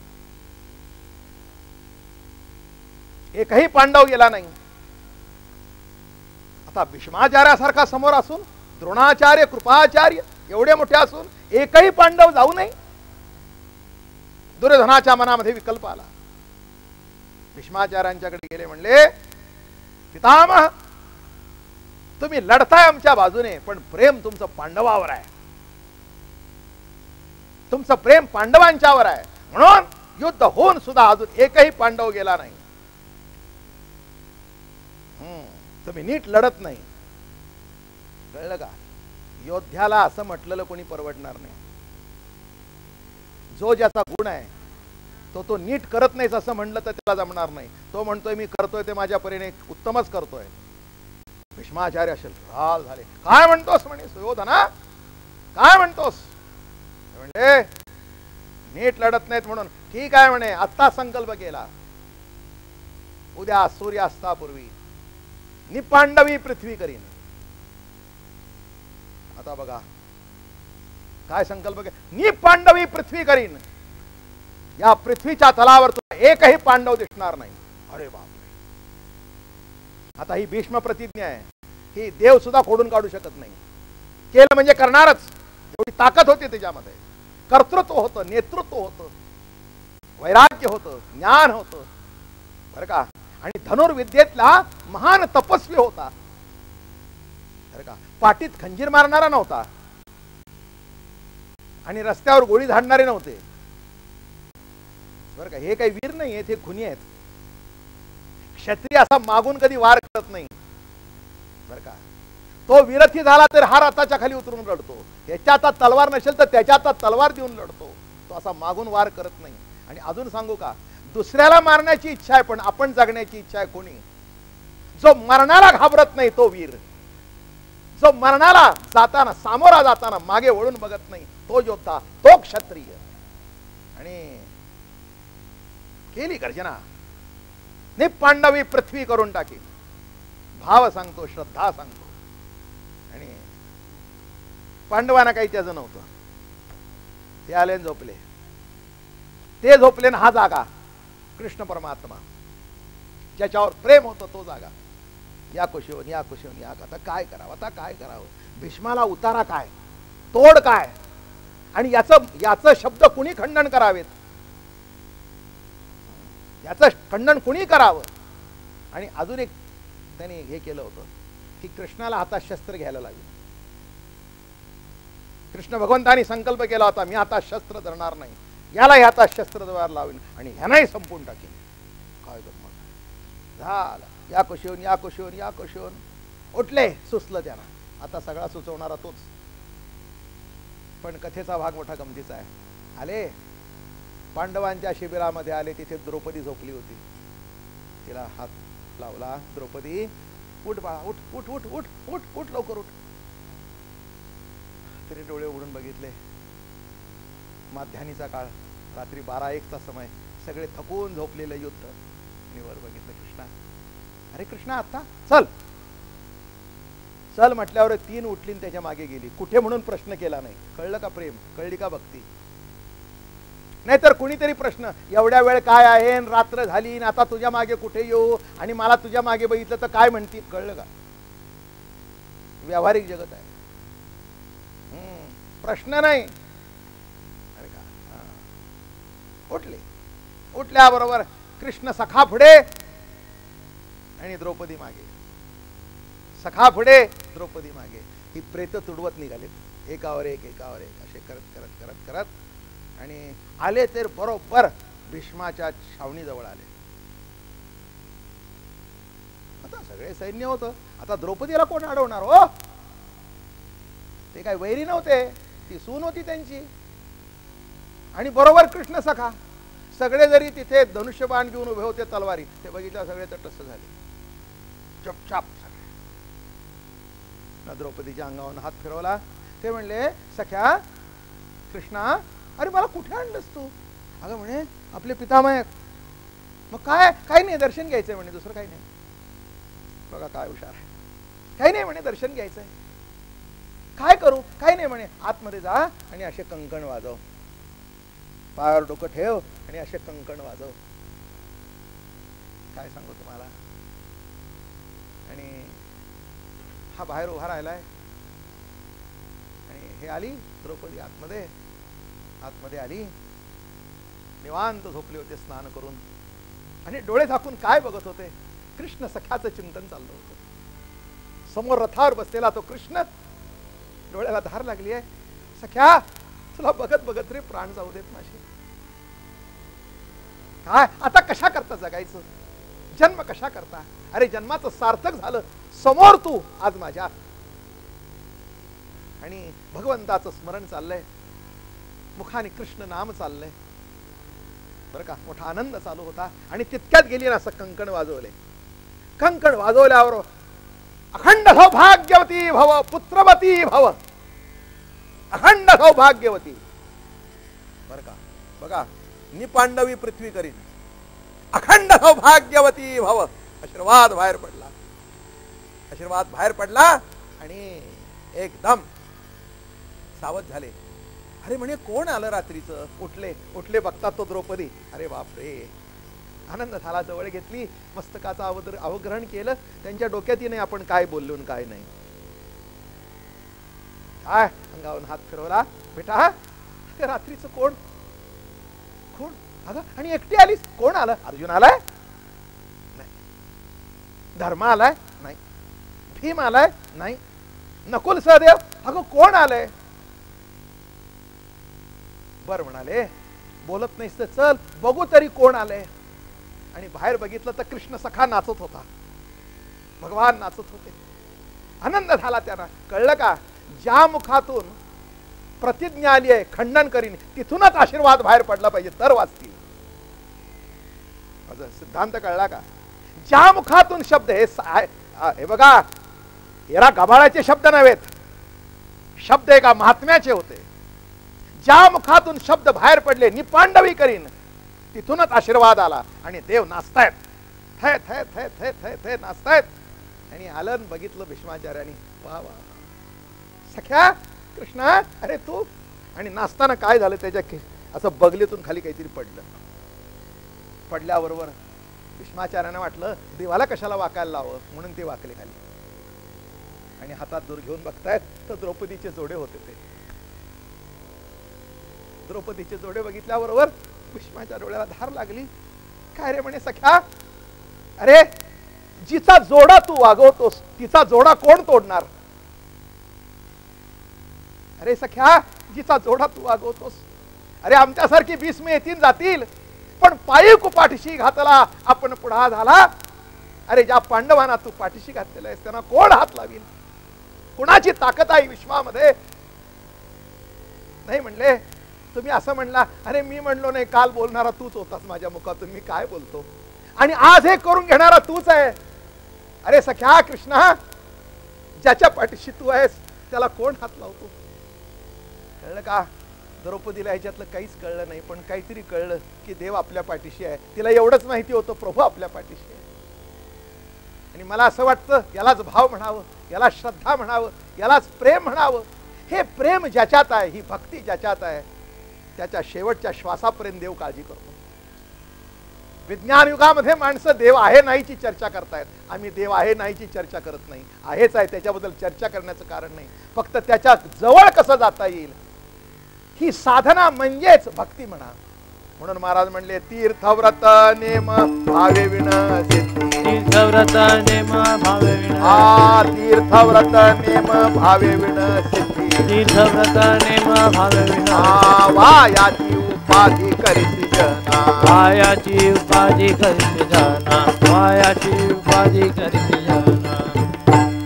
एकही पांडव गेला नाही. आता भीष्माचार्यासारखा समोर असून, द्रोणाचार्य, कृपाचार्य एवढे मोठे असून एकही पांडव जाऊ नये. दुर्योधनाच्या मनामध्ये विकल्प आला. भीष्माचार्यांच्याकडे गेले, म्हणले पितामह तुम्ही लढताय आमच्या बाजूने, पण प्रेम तुमचं पांडवावर आहे, तुमचं प्रेम पांडवांच्यावर आहे, म्हणून युद्ध होऊन सुद्धा अजून एकही पांडव गेला नाही. तुम्ही नीट लढत नाही. कळलं का? योद्ध्याला असं म्हटलेलं कोणी परवडणार नाही. जो ज्याचा गुण आहे तो नीट करत नाहीस असं म्हणलं तर त्याला जमणार नाही. तो म्हणतोय मी करतोय ते माझ्या परीने उत्तमच करतोय. भीष्माचार्य असेल राल झाले. काय म्हणतोस म्हणे सुयोधना, काय म्हणतोस? म्हणजे नीट लढत नाहीत म्हणून. ठीक आहे म्हणे, आत्ता संकल्प केला, उद्या सूर्यास्तापूर्वी निपांडवी पृथ्वी करीन. आता बघा काय संकल्प केला, निपांडवी पृथ्वी करीन. या पृथ्वीच्या तलावर तुला एकही पांडव दिसणार नाही. अरे बापरे, आता ही भीष्म प्रतिज्ञा आहे, ही देव सुद्धा खोडून काढू शकत नाही. केलं म्हणजे करणारच, एवढी ताकद होती त्याच्यामध्ये. कर्तृत्व होतं, नेतृत्व होतं, वैराग्य होतं, ज्ञान होतं बरं का. आणि धनुर्विद्येतला महान तपस्वी होता. बरं का, पाठीत खंजीर मारणारा नव्हता आणि रस्त्यावर गोळी झाडणारे नव्हते बरं का. हे काही वीर नाही आहेत, हे खुनी आहेत. क्षत्रिय असा मागून कधी वार करत नाही बरं का. तो विरथी झाला तर हा रथाच्या खाली उतरून लढतो. याच्या हातात तलवार नसेल तर त्याच्या हातात तलवार देऊन लढतो. तो असा मागून वार करत नाही. आणि अजून सांगू का, दुसऱ्याला मारण्याची इच्छा आहे पण आपण जगण्याची इच्छा आहे. कोणी जो मरणाला घाबरत नाही तो वीर. जो मरणाला जाताना सामोरा जाताना मागे वळून बघत नाही तो योद्धा, तो क्षत्रिय. आणि केली गर्जना, ने पांडवी पृथ्वी करून टाकी. भाव सांगतो, श्रद्धा सांगतो. आणि पांडवांना काही त्याचं नव्हतं. ते आले आणि झोपले. ते झोपले ना हा जागा कृष्ण परमात्मा ज्याच्यावर प्रेम होतं तो जागा. या कुशीवन या कुशीवन या. आता काय करावं, आता काय करावं. भीष्माला उतारा काय, तोड काय, आणि याचं शब्द कुणी खंडन करावेत, याचं खंडन कुणी करावं. आणि अजून एक त्यांनी हे केलं होतं की कृष्णाला हातात शस्त्र घ्यायला लागले. कृष्ण भगवंतानी संकल्प केला होता मी आता शस्त्र धरणार नाही, याला हातात शस्त्र लावेल आणि ह्यानाही संपून टाकेल. काय गंमत झालं. या कुशीवन या कुशीवन या कुशीवन. उठले, सुचलं त्यांना. आता सगळा सुचवणारा तोच. पण कथेचा भाग मोठा गमतीचा आहे. आले पांडवांच्या शिबिरामध्ये आले. तिथे द्रौपदी झोपली होती. तिला हात लावला. द्रौपदी उठ बाळा, उठ उठ उठ उठ उठ उठ लवकर उठ. तिने डोळे उघडून बघितले. माध्यानीचा काळ, रात्री 12-1चा समय. सगळे थकून झोपलेलं युद्ध. आणि वर बघितलं कृष्णा. अरे कृष्णा आता चल चल म्हटल्यावर 3 उठली त्याच्या मागे गेली. कुठे म्हणून प्रश्न केला नाही. कळलं का प्रेम, कळली का भक्ती. नाहीतर कुणीतरी प्रश्न, एवढ्या वेळ काय आहे, रात्र झाली आणि आता तुझ्या मागे कुठे येऊ, आणि मला तुझ्या मागे बघितलं तर काय म्हणतील. कळलं का, व्यावहारिक जगत आहे. प्रश्न नाही. अरे का उठले. उठल्याबरोबर कृष्ण सखा पुढे आणि द्रौपदी मागे. सखा पुढे द्रौपदी मागे. ही प्रेत तुडवत निघालेत एकावर एक एकावर एक असे करत करत करत करत आणि आले तर बरोबर भीष्माच्या छावणीजवळ आले. आता सगळे सैन्य होतं. आता द्रौपदीला कोण अडवणार हो. ते काय वैरी नव्हते, ती सून होती त्यांची. आणि बरोबर कृष्ण सखा. सगळे जरी तिथे धनुष्यबाण घेऊन उभे होते तलवारी, ते बघितलं सगळे तटस्थ झाले. चपचाप सगळे. द्रौपदीच्या अंगावर हात फिरवला. ते म्हणले सख्या कृष्णा, अरे मला कुठे आणलंस तू. अगं म्हणे आपले पितामह. मग काय, काही नाही दर्शन घ्यायचंय म्हणे, दुसरं काही नाही. बघा काय हुशार आहे. काही नाही म्हणे दर्शन घ्यायचंय. काय करू, काही नाही म्हणे. आतमध्ये जा आणि असे कंकण वाजव. पायावर डोकं ठेव आणि असे कंकण वाजव. काय सांगू तुम्हाला. आणि हा बाहेर उभा राहिलाय. आणि हे आली द्रौपदी आतमध्ये. आतमध्ये आली. निवांत झोपले होते स्नान करून. आणि डोळे झाकून काय बघत होते. कृष्ण सख्याचं चिंतन चाललं होतं. समोर रथावर बसलेला तो कृष्ण. डोळ्याला धार लागली आहे. सख्या तुला बघत बघत रे प्राण जाऊ देत माझे. काय आता कशा करता जगायचं, जन्म कशा करता. अरे जन्माचं सार्थक झालं समोर तू आज माझ्या. आणि भगवंताचं स्मरण चाललंय. मुखाने कृष्ण नाम चाललंय. बरं का, मोठा आनंद चालू होता. आणि तितक्यात गेली ना असं कंकण वाजवले. कंकण वाजवल्यावर अखंड सौभाग्यवती भव पुत्रवती भव. अखंड सौभाग्यवती. बरं का, बघा निपांडवी पृथ्वी करीन. अखंड सौभाग्यवती भव. आशीर्वाद बाहेर पडला. आशीर्वाद बाहेर पडला आणि एकदम सावध झाले. अरे म्हणे कोण आलं रात्रीचं. उठले. उठले बघतात तो द्रौपदी. अरे बापरे. आनंद झाला. जवळ घेतली. मस्तकाचं अवग्रहण केलं. त्यांच्या डोक्यातही नाही आपण काय बोललो काय नाही. काय अंगावरून हात फिरवला. बेटा रात्रीचं कोण कोण. अगं आणि एकटी आलीस. कोण आलं. अर्जुन आलाय नाही. धर्म आलाय नाही. भीम आलाय नाही. नकुल सहदेव, अगं कोण आलंय? बर म्हणाले, बोलत नाहीस तर चल बघू तरी कोण आलंय. आणि बाहेर बघितलं तर कृष्ण सखा नाचत होता, भगवान नाचत होते. आनंद झाला त्यांना. कळलं का, ज्या मुखातून प्रतिज्ञा आली आहे खंडन करीन, तिथूनच आशीर्वाद बाहेर पडला पाहिजे तर वाचतील. माझा सिद्धांत कळला का? ज्या मुखातून शब्द हे बघा, हेरा गबाळाचे शब्द नव्हेत, शब्द एका महात्म्याचे होते. ज्या मुखातून शब्द बाहेर पडले, निपांडवी करीन, तिथूनच आशीर्वाद आला. आणि देव नाचतायत, थे थे थे थे थे थे नाचतायत. आणि आलन बघितलं भीष्माचार्यानी, वा वा सख्या कृष्णा, अरे तू. आणि नाचताना काय झालं, त्याच्या असं बगलीतून खाली काहीतरी पडलं. पडल्याबरोबर भीष्माचार्यांना वाटलं देवाला कशाला वाकायला लावं, म्हणून ते वाकले खाली. आणि हातात दूर घेऊन बघतायत तर द्रौपदीचे जोडे होते. ते द्रौपदीचे जोडे बघितल्याबरोबर भीष्माच्या डोळ्याला धार लागली. काय रे म्हणे सख्या, अरे जिचा जोडा तू वागवतोस तिचा जोडा कोण तोडणार? अरे सख्या, जिचा जोडा तू वागवतोस, अरे आमच्यासारखी भीष्म येतील जातील, पण पायी कुपाठीशी घातला आपण पुढा झाला. अरे ज्या पांडवांना तू पाठीशी घातलेला आहेस त्यांना कोण हात लावील? कुणाची ताकद आहे विश्वामध्ये? नाही म्हणले. तुम्ही असं म्हणला, अरे मी म्हणलो नाही, काल बोलणारा तूच होतास माझ्या मुखातून, मी काय बोलतो, आणि आज हे करून घेणारा तूच आहे. अरे सख्या कृष्णा, ज्याच्या पाठीशी तू आहेस त्याला कोण हात लावतो? कळलं का? द्रौपदीला ह्याच्यातलं काहीच कळलं नाही, पण काहीतरी कळलं की देव आपल्या पाठीशी आहे. तिला एवढंच माहिती होतं प्रभू आपल्या पाठीशी आहे. आणि मला असं वाटतं यालाच भाव म्हणावं, याला श्रद्धा म्हणावं, यालाच प्रेम म्हणावं. हे प्रेम ज्याच्यात आहे, ही भक्ती ज्याच्यात आहे, त्याच्या शेवटच्या श्वासापर्यंत देव काळजी करतो. विज्ञान युगामध्ये माणसं देव आहे नाहीची चर्चा करतायत. आम्ही देव आहे नाहीची चर्चा करत नाही, आहेच आहे त्याच्याबद्दल चर्चा करण्याचं कारण नाही. फक्त त्याच्या जवळ कसं जाता येईल ही साधना म्हणजेच भक्ती म्हणा. म्हणून महाराज म्हणले, तीर्थव्रत नेम भावे विण सिद्धी. तीर्थव्रत नेम भावे विण, तीर्थव्रत नेम भावे विण सिद्धी. तीर्थव्रत नेम भावे विण, वायाची उपाधी करीती जना. वायाची उपाधी करीती जना, वायाची उपाधी करीती जना.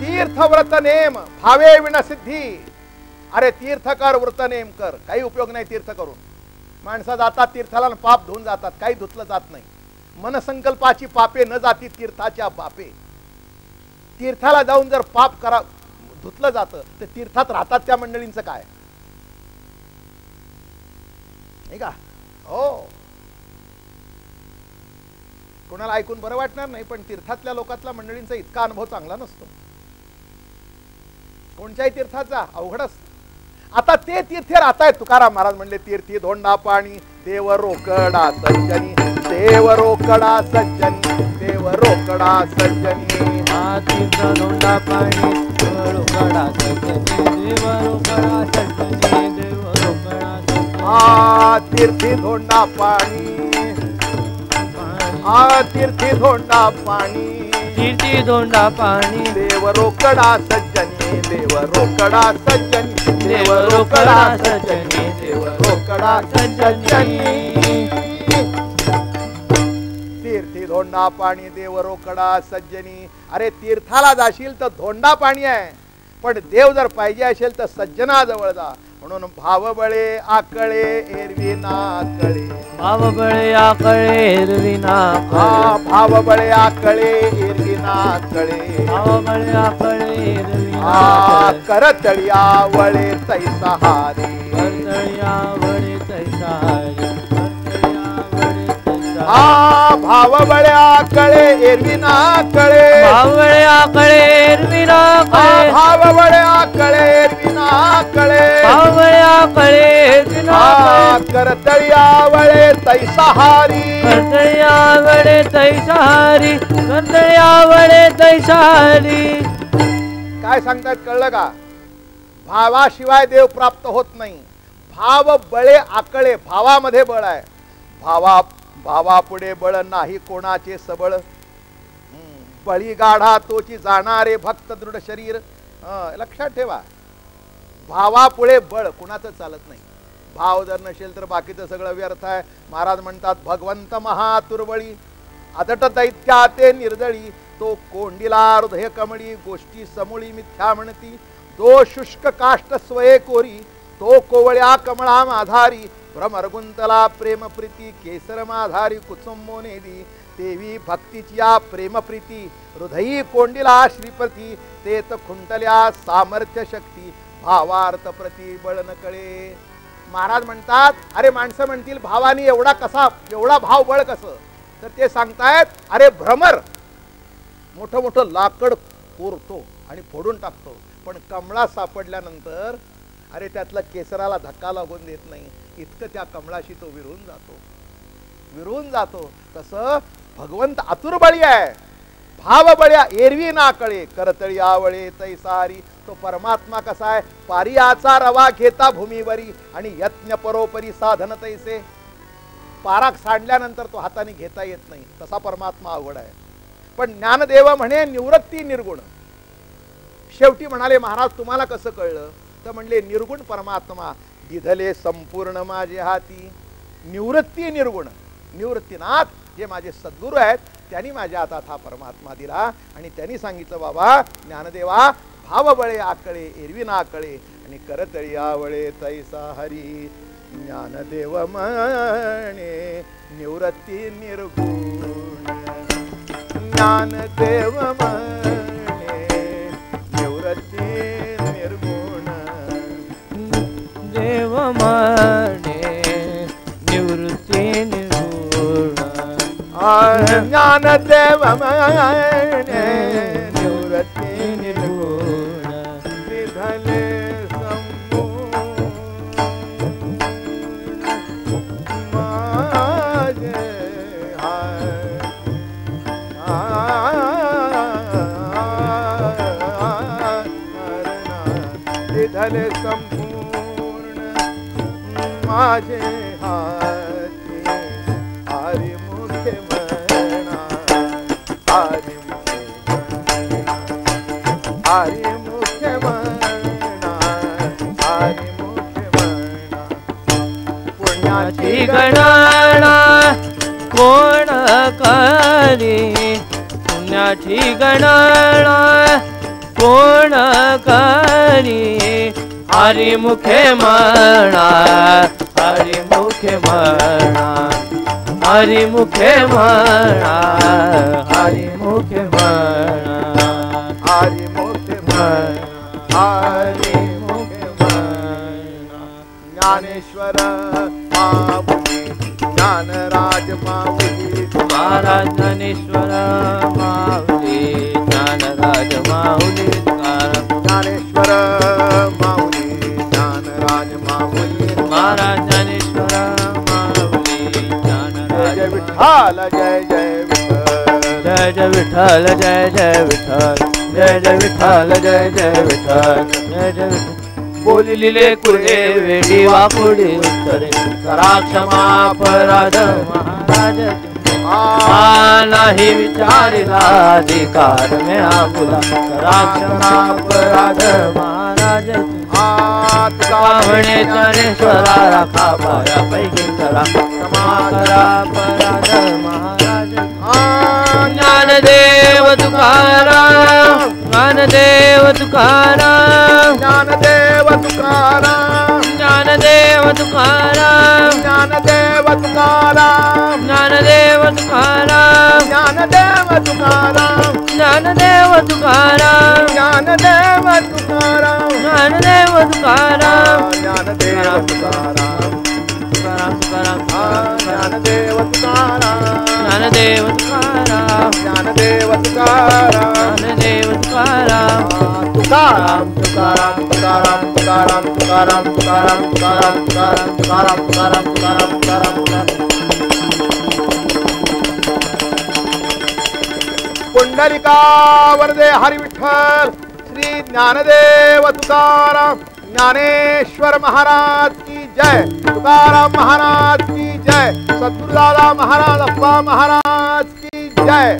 तीर्थव्रत नेम भावे विण सिद्धी. अरे तीर्थ कर, व्रत नेम कर. काही उपयोग नाही तीर्थ करून. माणसं जातात तीर्थाला, पाप धुवून जातात, काही धुतलं जात नाही. मनसंकल्पाची पापे न जाती तीर्थाच्या पापे. तीर्थाला जाऊन जर पाप करा धुतलं जातं तर तीर्थात राहतात त्या मंडळींचं काय? नाही का? हो, कोणाला ऐकून बरं वाटणार नाही, पण तीर्थातल्या लोकातल्या मंडळींचा इतका अनुभव चांगला नसतो. कोणत्याही तीर्थाचा अवघड असतो. आता ते तीर्थे राहतायत. तुकाराम महाराज म्हणले, तीर्थी धोंडा पाणी देव रोकडा सज्जनी. देव रोकडा सज्जनी, देव रोकडा सज्जनी. तीर्थ धोंडा पाणी देव रोकडा सज्जनी, देव रोकडा सज्जनी, देव रोकडा सज्जनी. तीर्थी धोंडा पाणी, तीर्थी धोंडा पाणी, तीर्थी धोंडा पाणी देव रोकडा सज्जनी, देव रोकडा सज्जनी, देव रोकडा सज्जनी, देव रोकडा सज्जनी. तीर्थी धोंडा पाणी देव रोकडा सज्जनी. अरे तीर्थाला जाशील तर धोंडा पाणी आहे, पण देव जर पाहिजे असेल तर सज्जना जवळ जा. म्हणून भावबळे आकळे एरवी नाकळे. भावबळे आकळे एरवी नाकळे. भावबळे आकळे एरवी नाकळे. भावबळे आकळे एरवी नाकळे. करतळिया वळे तैसा हारी. करतळिया वळे तैसा हारी. भावबळे आकळे एरवी नाकळे. भावबळे आकळे एरवी नाकळे. भावबळे आकळे एरवी नाकळे. भावबळे आकळे एरवी नाकळे. करतळिया वळे तैसा हारी. करतळिया वळे तैसा हारी. करतळिया वळे तैसा हारी. काय सांगतात कळलं का? भावाशिवाय देव प्राप्त होत नाही. भाव बळे आकळे, भावामध्ये बळ आहे. भावा पुढे बळ नाही कोणाचे सबळ. बळी गाढा तोची जाणारे भक्त दृढ शरीर. लक्षात ठेवा, भावापुढे बळ कुणाचं चालत नाही. भाव जर नसेल तर बाकीचं सगळं व्यर्थ आहे. महाराज म्हणतात, भगवंत महातुर्बळी अदट दैत्या ते निर्दळी, तो कोंडीला हृदय कमळी, गोष्टी समूळी मिथ्या म्हणती, दो शुष्क काष्ट स्वये कोरी, तो कोवळ्या कमळा माधारी, भ्रमरगुंतला प्रेम प्रीती, केसर माधारी कुसुम नेदी, देवी भक्तीची या प्रेम प्रीती, हृदयी कोंडीला श्रीपती, तेत खुंटल्या सामर्थ्य शक्ती, भावार्थ प्रति बळ न कळे. महाराज म्हणतात, अरे माणसं म्हणतील भावानी एवढा कसा, एवढा भाव बळ कसं, तर ते सांगतायत, अरे भ्रमर मोठं मोठं लाकड कोरतो आणि फोडून टाकतो, पण कमळा सापडल्यानंतर अरे त्यातला केसराला धक्का लागून देत नाही, इतकं त्या कमळाशी तो विरून जातो. तसं भगवंत आतुरबळी आहे, भावबळ्या एरवी ना कळे, करतळी आवळे तैसारी. तो परमात्मा कसा आहे, पारियाचा रवा घेता भूमीवरी, आणि यज्ञ परोपरी साधन तैसे. पाराक सांडल्यानंतर तो हाताने घेता येत नाही, तसा परमात्मा अवघड आहे. पण ज्ञानदेव म्हणे निवृत्ती निर्गुण. शेवटी म्हणाले, महाराज तुम्हाला कसं कळलं, तर म्हणले निर्गुण परमात्मा दिधले संपूर्ण माझे हाती. निवृत्ती निर्गुण, निवृत्तीनाथ जे माझे सद्गुरू आहेत त्यांनी माझ्या हातात हा परमात्मा दिला, आणि त्यांनी सांगितलं, बाबा ज्ञानदेवा भावबळे आकळे एरवी ना कळे, आणि करतळी आवळे तैसा हरी. ज्ञानदेव म्हणे निवृत्ती निर्गुण, ज्ञानदेव म्हणे निवृत्ती निर्गुण, देव म्हणे निवृत्ती निर्गुण, ज्ञानदेव म्हणे निवृत्ती निर्गुण, विधले धले संपूर्ण माझे हाती. हरी मुखे म्हणा, हरी मुखे म्हणा, हरी मुखे म्हणा. पुण्याची गणना कोण करी, पुण्याची गणना कोण करी, हरी मुखे म्हणा, हरी मुखे म्हणा, हरी मुखे म्हणा, हरी मुखे म्हणा, हरी मुखे म्हणा, हरी मुखे म्हणा. ज्ञानेश्वर माऊली, ज्ञानराज माऊली, महाराज ज्ञानेश्वर माऊली, ज्ञानराज माऊली, ज्ञानेश्वर माऊली, ज्ञानराज माऊली, महाराज ज्ञानेश्वर माऊली, ज्ञानराज. जय विठ्ठल, जय जय विठ्ठल, जय जय विठ्ठल, जय जय विठ्ठल, जय जय विठ्ठल, जय जय विठ्ठल, जय जय विठ्ठल. बोलिले कुळे वेडी वाकुडी उत्तरे, करा क्षमा अपराध महाराज. नाही विचारिला अधिकार में आपुला, करा क्षमा अपराध महाराज. म्हणे ज्ञानेश्वरा राखा पाया पैकी करा, क्षमा करा अपराध महाराज. ज्ञानदेव तुकाराम, ज्ञानदेव तुकाराम, ज्ञानदेव तुकाराम, ज्ञानदेव तुकाराम, ज्ञानदेव तुकाराम, ज्ञानदेव तुकाराम, ज्ञानदेव तुकाराम, ज्ञानदेव तुकाराम, ज्ञानदेव तुकाराम, ज्ञानदेव तुकाराम, ज्ञानदेव तुकाराम, तुकाराम तुकाराम, ज्ञानदेव तुकाराम, ज्ञानदेव तुकाराम, ज्ञानदेव तुकाराम, ज्ञानदेव तुकाराम, तुकाराम तुकाराम तुकाराम तुकाराम तुकाराम तुकाराम तुकाराम तुकाराम तुकाराम तुकाराम तुकाराम तुकाराम. पुंडलिका वरदे हरी विठ्ठल. श्री ज्ञानदेव तुकाराम ज्ञानेश्वर महाराज की जय, तुकाराम महाराज की जय, सद्गुरुदादा महाराज अप्पा महाराज की जय.